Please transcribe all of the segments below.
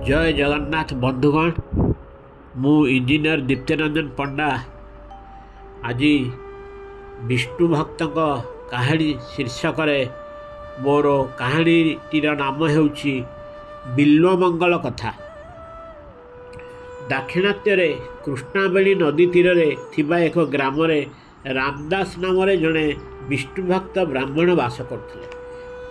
जय जगन्नाथ बंधुगण, मु इंजीनियर दीप्तिरंजन पंडा आज विष्णु भक्त कहानी शीर्षक मोर कहानीटीर नाम हेउछि बिल्वमंगल कथा। दाक्षिणात्य कृष्णावेली नदी तीर थिबा एक ग्राम रामदास नाम जड़े विष्णु भक्त ब्राह्मण वास करते।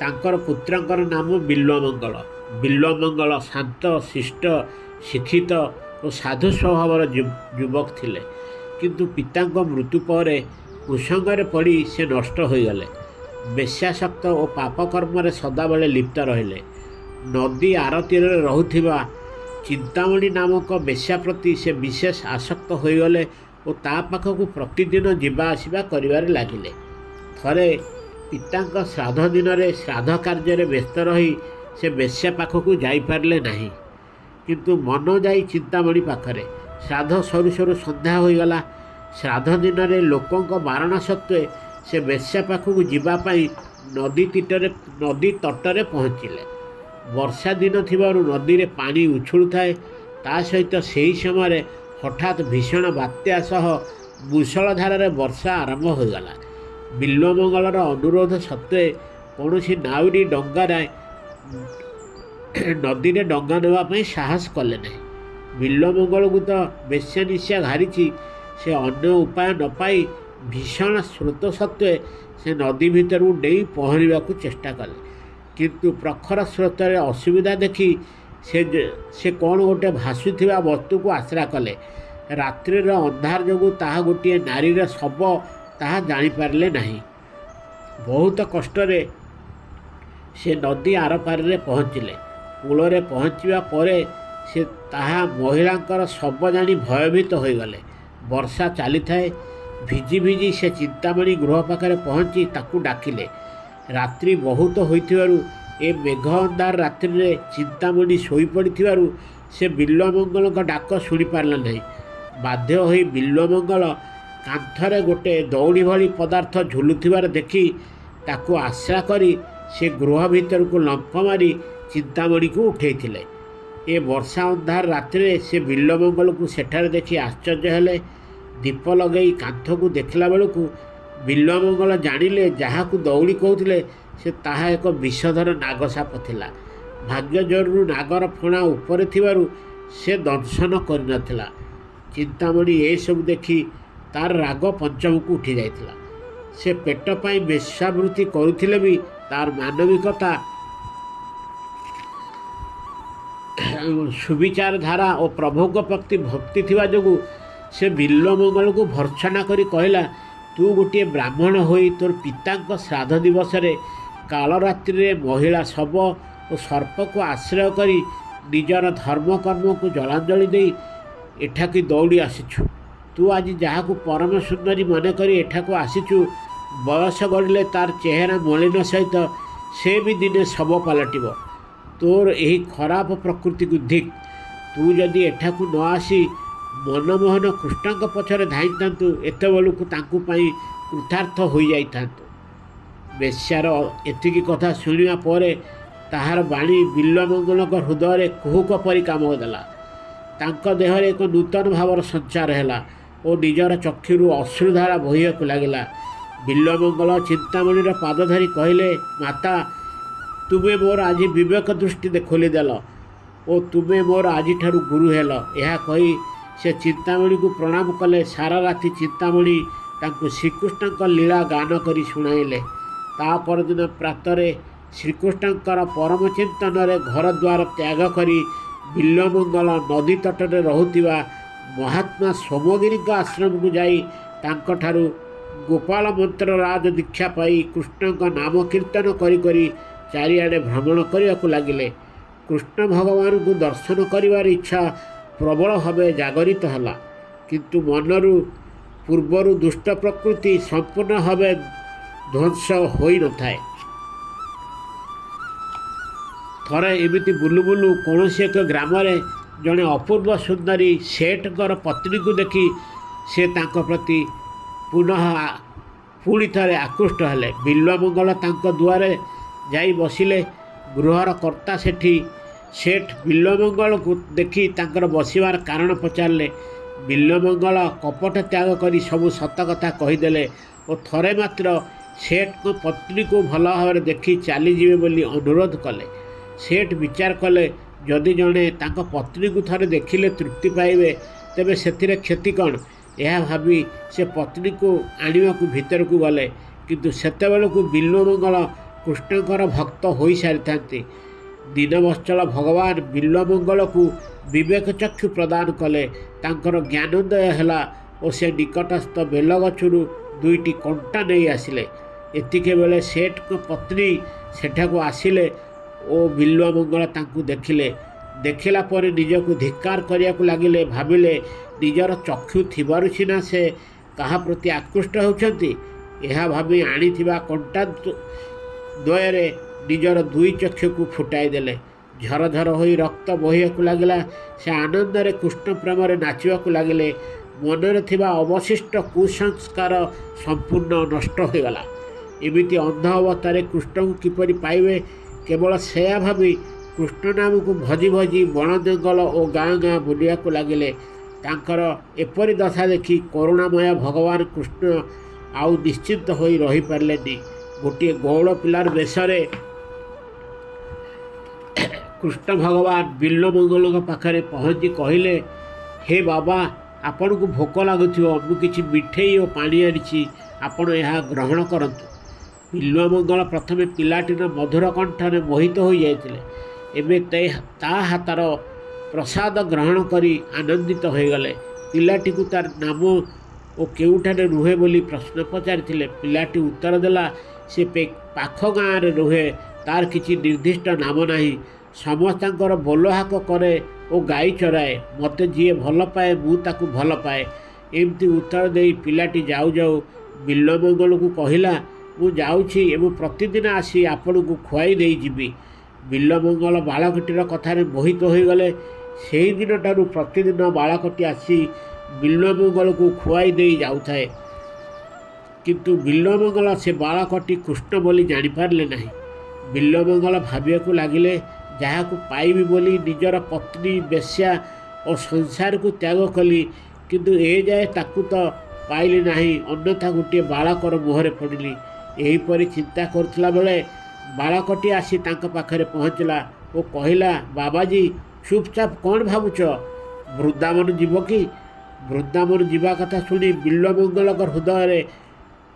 तांकर पुत्रंकर नाम बिल्वमंगल। बिल्वमंगल शांत शिष्ट शिक्षित और साधु स्वभावर युवक थिले, किंतु पिता मृत्यु पर कुसंगरे पड़ी से नष्ट हो गले। बेश्यासक्त और पापकर्म सदाबले लिप्त रहिले। नदी आर तीर रहुथिबा चिंतामणि नामक बेश्या प्रति से विशेष आसक्त हो गले और ता पाखक प्रतिदिन जीवा आसिबा करिवारे लागिले। थरे पिता श्राद्ध दिन में श्राद्ध कार्य व्यस्त रही से बेश्या पाखक जापारे नहीं, किंतु मन जाई चिंतामणि पाखरे। श्राद्ध सरू सरू संध्या हो गला। श्राद्ध दिन में लोकों बारण सत्वे से बेश्या पाखक जीवाई नदी तटरे पहुँचिले। वर्षा दिन थिबारु नदी रे पानी उछुलु थाए। ता सहित सही समय हठात भीषण बात्या सह मुसलधार वर्षा आरंभ हो गला। बिल्वमंगलर अनुरोध सत्वे कौन नाउरी डंगार नदी में डंगा नापी साहस कले ना। बिल्वमंगल को तो बेश्यानिशा घारी से अन्य उपाय न पाई भीषण स्रोत सत्वे से नदी भितर डेई पहरवा चेष्टा कले, किंतु प्रखर स्रोत असुविधा देखी से कौन गोटे भासुवा वस्तु को आश्रा कले। रात्रिर अंधार जो ताहा गोटे नारीर शव ताहा जानिपारे नहीं। बहुत कष्टरे से नदी आर पारे पहुँचिले। कूल पहुँचवा पर से ताहा महिलांकर शव जानी भयभीत हो गले। वर्षा चली थाए। भिजी भिजी से चिंतामणि गृह पाखे पहुँची ताकू डाकिले। रात्रि बहुत होइथिबारु ए मेघ अंधार रात्रि रे चिंतामणि शोई पड़िथिबारु से बिल्वमंगल का डाक शुणी पारला नहीं। बाध्य होई बिल्वमंगल कांथरे गोटे दौड़ी भली पदार्थ झुलुथिबार देखी ताकू आश्रा करी से गृह भीतर को लंफ मारी चिंतामणि को उठेइथिले। ए वर्षा अंधार रात्रि से बिल्वमंगल को सेठारे देखी आश्चर्य हेले। दीप लगे कांथ को देखला बेलू बिल्वमंगल जानिले जहाकू दौड़ी कहते से ताहा एक विषधर नागसाप थिला। भाग्य जोरु नागर फणा उपरे थिबारु से दंशन करनथिला। चिंतामणि ए सब देखी तार राग पंचम को उठी जाइथिला। से पेट पाई बेश्यावृत्ति करुथिले भी तार मानविकता सुविचार धारा और प्रभुक प्रति भक्ति थिबा जोगु से बिल्वमंगल को भर्त्सना करी कहला, तू गोटे ब्राह्मण होई तोर पिता श्राद्ध दिवस काल रात्रि महिला शव और सर्प को आश्रय करी निजर धर्म कर्म को जलांजलि दे एठाकी दौड़ी आसीचु। तू आज जहाँ को परम सुंदरी मन करी एठाको आसीचु। बयस गढ़ले तार चेहरा मलिन सहित से भी दिने शव पलटिब। तोर यही खराब प्रकृति को धिक। तू जदि एठाकू न आसी मनमोहन कृष्ण पछरे धाई थांतु एत बेलू तांकु पाई कृतार्थ हो जाइथांतु। बेश्यार एतिकी कथा शुणिया पर ताहार बाणी बिल्वमंगल हृदय कुहुक परी काम देला। तांक देहर एक नूतन भावर संचार हैला और निजर चक्षुरु अश्रुधारा बहियाकु लागिला। बिल्वमंगल चिंतामणिर पाद धरी कहले, माता तुमे मोर आज विवेक दृष्टि खोलीदेल और तुमे मोर आज ठारू गुरु हेल। यह कही से चिंतामणि को प्रणाम कले। सारा राति चिंतामणि तांको श्रीकृष्ण लीला गान करी शुणाइले। ता परदिन प्रातरे श्रीकृष्णकर परम चिंतन घर द्वार त्याग करी बिल्वमंगल नदी तटरे रहुतिबा महात्मा सोमगिरी आश्रम को जाई तांकठारु गोपाल मंत्र राज दीक्षा पाई कृष्ण नाम कीर्तन करी करी चारिआडे भ्रमण करने को लगिले। कृष्ण भगवान को दर्शन करिवार इच्छा प्रबल भावे जागरित हला, किंतु मनरु पूर्वर दुष्ट प्रकृति संपूर्ण भावे ध्वंस होई न थाए। थरे एमिति बुलु बुलु कौन एक ग्राम जड़े अपूर्व सुंदरी सेठकर पत्नी को देखी से तांको प्रति पुनः पुणी थे आकृष्ट हेले। बिल्वमंगल तांको दुआरे जाई बसिले। गृहर कर्ता सेठी सेठ बिल्वमंगल को देखी तांकर बसिबार कारण पचारे। बिल्वमंगल कपट त्याग करी सबू सत कथा कहीदेले और थरे मात्र सेठ को पत्नी को भल भाव देखी चलीजे बोली अनुरोध कले। सेठ विचार कले जदि जड़े तांको पत्नी को थरे देखिले तृप्ति पाइबे तेबे सेथिरे क्षति कौन। यह भावी से पत्नी को आनिबा को भीतर को गले, किंतु सेतेबेले को बिल्वमंगल कृष्णकर भक्त हो सारी थांती। दीनवत्सल भगवान बिल्वमंगल को विवेक चक्षु प्रदान कले। तांकर ज्ञानोदय हैला और से निकटस्थ बेलगछरू दुईटी कंटा नहीं आसिले। एतिके बेले सेठ को पत्नी सेठाको आसिले और बिल्वमंगल तांकु देखिले। देखिला पर निजको धिक्कार करिया को लागिले। भाविले निजर चक्षु थिबारु सिना से कहा प्रति आकृष्ट होउछंती। यह भावी आनिथिबा कंटा द्वୟରେ निजर दुई चक्षु को फुटाई देले। झरझर हो रक्त बहियाकु लागिला। से आनंदरे कृष्ण प्रेम नाचवाकु लागिले। मनरे थिबा अवशिष्ट कुसंस्कार संपूर्ण नष्ट हो गला। एमिति अंध अवस्था कृष्ण को किपरि पाइबे केवल सेया भावी कृष्ण नाम को भजी भजी बण जंगल और गाँ गाँ बुलियाकु लागिले। तांकर एपरि दशा देखी करुणामय भगवान कृष्ण आउ निश्चिंत होई रही पारलेनी। गोटे गौड़ पिलार बेशरे कृष्ण भगवान बिल्वमंगल पाखरे पहुँची कहले, हे बाबा आपण को भोक लगुथिबो, मु किछि मिठेई और पानी आनिछि, आपण यह ग्रहण करंतु। बिल्वमंगल प्रथमे पिलाटीर मधुर कंठरे मोहित हो जाइतिले। एबे ता हातार प्रसाद ग्रहण करी आनंदित हो गले। पिलाटी को तार नाम और केउठारे रुहे बोली प्रश्न पचारिथिले। पिलाटी उत्तर देला, से पाख गाँव रे रुहे, तार किछि निर्दिष्ट नाम नाही। समस्तर बोलहाक करे और गाई चराए। मते जी भल पाए मु ताकू भल पाए। एमती उत्तर दे पिलाटी जाऊ जाऊ बिल्वमंगल को कहला, मु जाउछि एवं प्रतिदिन आसी आपण को खुआई दे जीवी। बिल्वमंगल बालकटीर कथार मोहित हो गले। से दिन ठारू प्रतिदिन बालकटी आसी बिल्वमंगल को खुआई दे जाउथाए। किंतु बिल्वमंगल से बालकटी कृष्ण बोली जानिपारले नहीं। बिल्वमंगल भावियाकु लागिले, जहाँ को पाइबी बोली निजर पत्नी बेश्या और संसार को त्याग कली, किंतु ए जाए ताकू तो पाइली नहीं, अन्यथा गोटे बालकर मुहरे पड़िली। एहीपरि चिंता करथिला बेले बालकटी आसी तांक पाखरे पहुँचला और कहला, बाबाजी चुपचाप कौन भावुच, वृंदावन जीव कि? वृंदावन जीवा कथा शुणी बिल्वमंगल हृदय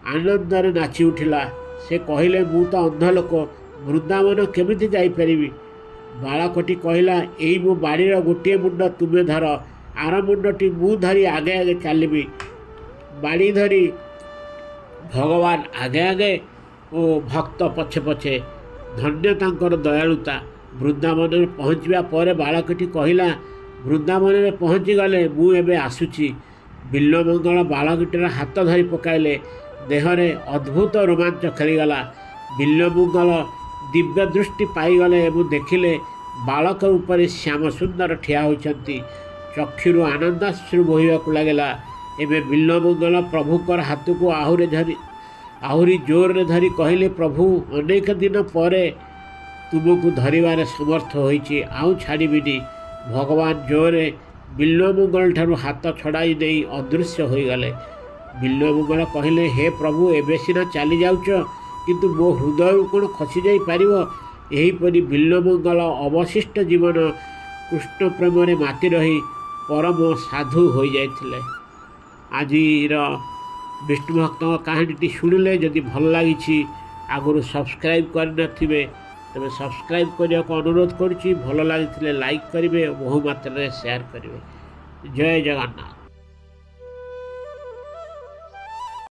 आनंदरे नाची उठिला। से कहले, मु तो अंध लोक, वृंदावन केमिति जाइपारिबी? बालकटी कहला, एई मो बाड़ीर गोटे मुंड तुमे धर, आर मुंडटी मु धरी आगे आगे चलिबी। बाड़ी धरी भगवान आगे आगे और भक्त पछे पछे। धन्य तांकर दयालुता। वृंदावन में पहुँचवा पर बालकटी कहला, वृंदावन में पहुँची गले, मु एबे आसुची। बिल्वमंगल बालकटीर हाथ धरी पकाइले। देहरे अद्भुत रोमांच खेलीगला। बिल्वमंगल दिव्य दृष्टि पाईगले और देखिले बालक ऊपर श्याम सुंदर ठिया होइछंती। चक्षुरु आनंदाश्रु बोहिबाकु लागला। एबे बिल्वमंगल प्रभुकर हाथ को आहुरी जोर रे धरी कहले, प्रभु अनेक दिन परे तुमको धरिबार समर्थ होइछि, आउ छाड़िबिनी। भगवान जोरे बिल्वमंगल ठारू हाथ छड़ाई दे अदृश्य हो गले। बिल्वमंगल कहले, हे प्रभु एबे सिना चली जाउछ, किंतु मो हृदय कौन खसी जाई पारिबो? एहीपरि बिल्वमंगल अवशिष्ट जीवन कृष्ण प्रेम माति रही परम साधु हो जाइथिले। आजिर विष्णु भक्तों कहानीटी शुणिले जदि भल लगी आगु सब्सक्राइब करते तेरे सब्सक्राइब करने को अनुरोध करुच्ची। भल लगी लाइक करेंगे, बहु मात्रा शेयर करेंगे। जय जगन्नाथ।